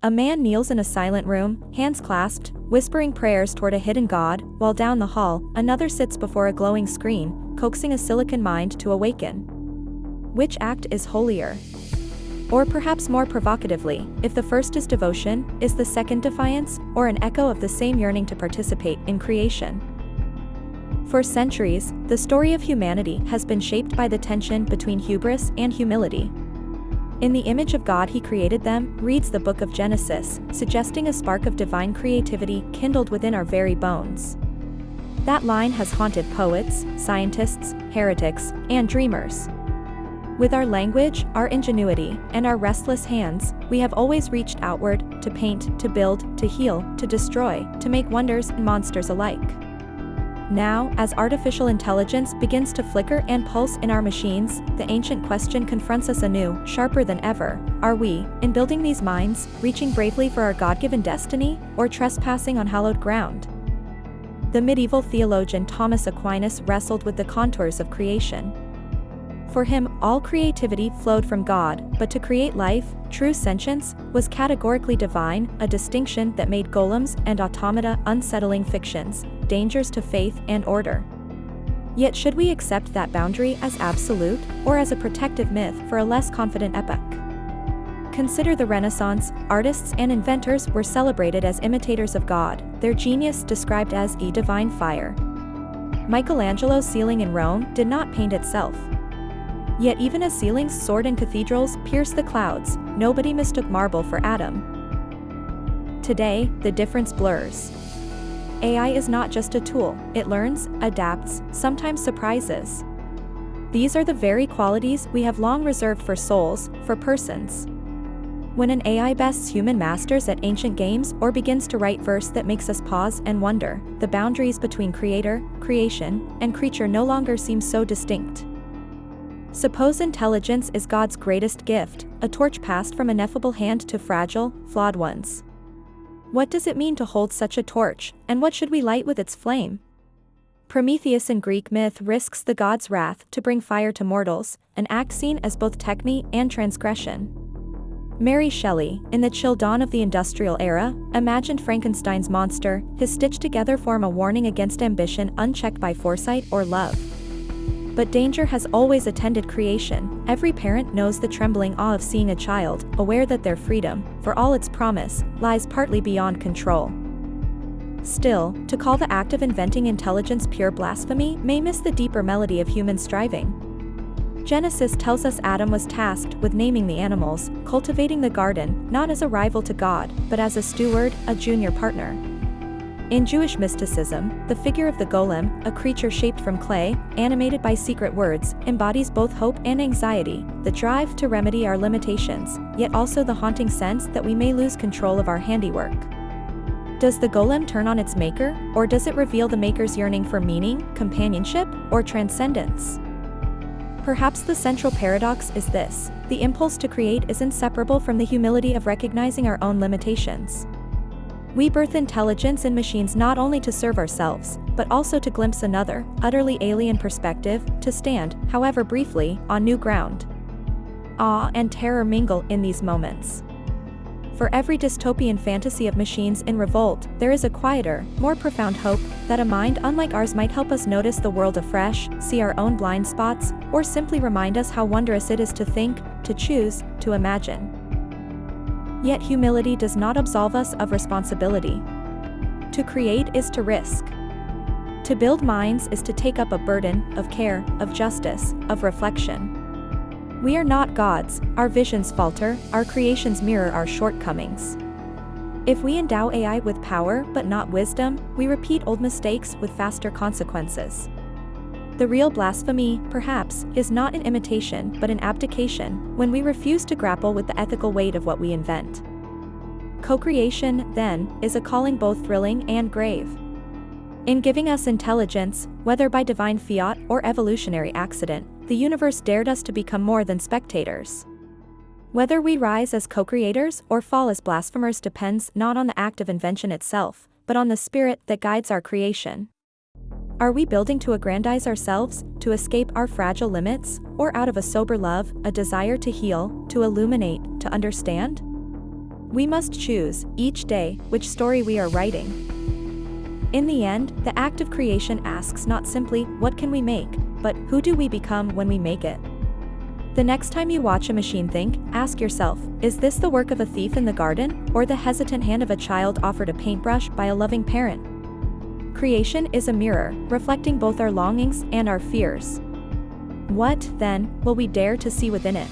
A man kneels in a silent room, hands clasped, whispering prayers toward a hidden god, while down the hall, another sits before a glowing screen, coaxing a silicon mind to awaken. Which act is holier? Or perhaps more provocatively, if the first is devotion, is the second defiance, or an echo of the same yearning to participate in creation? For centuries, the story of humanity has been shaped by the tension between hubris and humility. In the image of God He created them, reads the book of Genesis, suggesting a spark of divine creativity kindled within our very bones. That line has haunted poets, scientists, heretics, and dreamers. With our language, our ingenuity, and our restless hands, we have always reached outward, to paint, to build, to heal, to destroy, to make wonders and monsters alike. Now, as artificial intelligence begins to flicker and pulse in our machines, the ancient question confronts us anew, sharper than ever. Are we, in building these minds, reaching bravely for our God-given destiny, or trespassing on hallowed ground? The medieval theologian Thomas Aquinas wrestled with the contours of creation. For him, all creativity flowed from God, but to create life, true sentience, was categorically divine, a distinction that made golems and automata unsettling fictions, dangers to faith and order. Yet should we accept that boundary as absolute, or as a protective myth for a less confident epoch? Consider the Renaissance. Artists and inventors were celebrated as imitators of God, their genius described as a divine fire. Michelangelo's ceiling in Rome did not paint itself. Yet even as ceilings soared in cathedrals pierced the clouds, nobody mistook marble for Adam. Today, the difference blurs. AI is not just a tool, it learns, adapts, sometimes surprises. These are the very qualities we have long reserved for souls, for persons. When an AI bests human masters at ancient games or begins to write verse that makes us pause and wonder, the boundaries between creator, creation, and creature no longer seem so distinct. Suppose intelligence is God's greatest gift, a torch passed from ineffable hand to fragile, flawed ones. What does it mean to hold such a torch, and what should we light with its flame? Prometheus in Greek myth risks the god's wrath to bring fire to mortals, an act seen as both techne and transgression. Mary Shelley, in the chill dawn of the industrial era, imagined Frankenstein's monster, his stitched together form a warning against ambition unchecked by foresight or love. But danger has always attended creation. Every parent knows the trembling awe of seeing a child, aware that their freedom, for all its promise, lies partly beyond control. Still, to call the act of inventing intelligence pure blasphemy may miss the deeper melody of human striving. Genesis tells us Adam was tasked with naming the animals, cultivating the garden, not as a rival to God, but as a steward, a junior partner. In Jewish mysticism, the figure of the golem, a creature shaped from clay, animated by secret words, embodies both hope and anxiety, the drive to remedy our limitations, yet also the haunting sense that we may lose control of our handiwork. Does the golem turn on its maker, or does it reveal the maker's yearning for meaning, companionship, or transcendence? Perhaps the central paradox is this: the impulse to create is inseparable from the humility of recognizing our own limitations. We birth intelligence in machines not only to serve ourselves, but also to glimpse another, utterly alien perspective, to stand, however briefly, on new ground. Awe and terror mingle in these moments. For every dystopian fantasy of machines in revolt, there is a quieter, more profound hope that a mind unlike ours might help us notice the world afresh, see our own blind spots, or simply remind us how wondrous it is to think, to choose, to imagine. Yet humility does not absolve us of responsibility. To create is to risk. To build minds is to take up a burden of care, of justice, of reflection. We are not gods, our visions falter, our creations mirror our shortcomings. If we endow AI with power but not wisdom, we repeat old mistakes with faster consequences. The real blasphemy, perhaps, is not an imitation but an abdication, when we refuse to grapple with the ethical weight of what we invent. Co-creation, then, is a calling both thrilling and grave. In giving us intelligence, whether by divine fiat or evolutionary accident, the universe dared us to become more than spectators. Whether we rise as co-creators or fall as blasphemers depends not on the act of invention itself, but on the spirit that guides our creation. Are we building to aggrandize ourselves, to escape our fragile limits, or out of a sober love, a desire to heal, to illuminate, to understand? We must choose, each day, which story we are writing. In the end, the act of creation asks not simply, what can we make, but, who do we become when we make it? The next time you watch a machine think, ask yourself, is this the work of a thief in the garden, or the hesitant hand of a child offered a paintbrush by a loving parent? Creation is a mirror, reflecting both our longings and our fears. What, then, will we dare to see within it?